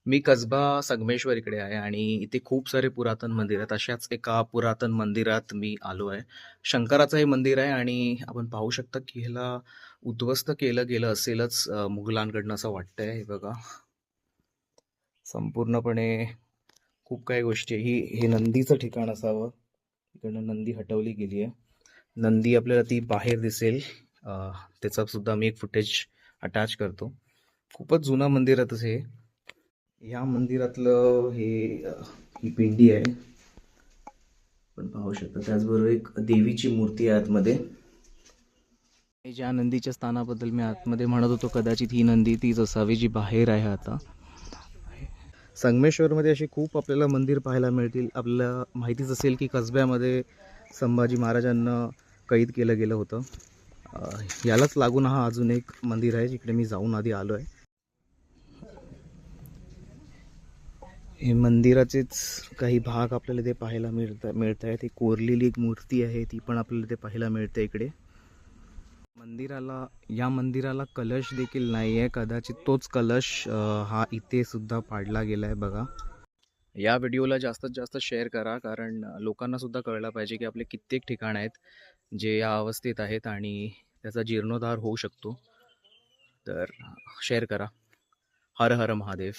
मी कसबा संगमेश्वर इकडे आहे आणि इथे खूप सारे पुरातन मंदिर आहेत. अशाच एका पुरातन मंदिरात मी आलो आहे. शंकराचं हे मंदिर आहे आणि आपण पाहू शकता की ह्याला उद्ध्वस्त केलं गेलं असेलच मुघलांकडनं असं वाटतंय. हे बघा, संपूर्णपणे खूप काही गोष्टी हे नंदीचं ठिकाण असावं. इकडनं नंदी हटवली गेली आहे. नंदी आपल्याला ती बाहेर दिसेल. त्याचा सुद्धा मी एक फुटेज अटॅच करतो. खूपच जुना मंदिरातच हे. या मंदिरातलं ही पिंडी आहे, पण पाहू शकता. त्याचबरोबर एक देवीची मूर्ती आहे आतमध्ये. ज्या नंदीच्या स्थानाबद्दल मी आतमध्ये म्हणत होतो, कदाचित ही नंदी तीच असावी जी बाहेर आहे आता. संगमेश्वरमध्ये अशी खूप आपल्याला मंदिर पाहायला मिळतील. आपल्याला माहितीच असेल की कसब्यामध्ये संभाजी महाराजांना कैद केलं गेलं होतं. यालाच लागून हा अजून एक मंदिर आहे जिकडे मी जाऊन आधी आलो आहे. हे मंदिराचेच काही भाग आपल्याला ते पाहायला मिळत आहेत. ती कोरलेली एक मूर्ती आहे, ती पण आपल्याला ते पाहायला मिळते इकडे. या मंदिराला कलश देखील नाही आहे. कदाचित तोच कलश हा इथे सुद्धा पाडला गेला आहे. बघा, या व्हिडिओला जास्तीत जास्त शेअर करा, कारण लोकांना सुद्धा कळलं पाहिजे की आपले कित्येक ठिकाण आहेत जे या अवस्थेत आहेत आणि त्याचा जीर्णोद्धार होऊ शकतो. तर शेअर करा. हर हर महादेव.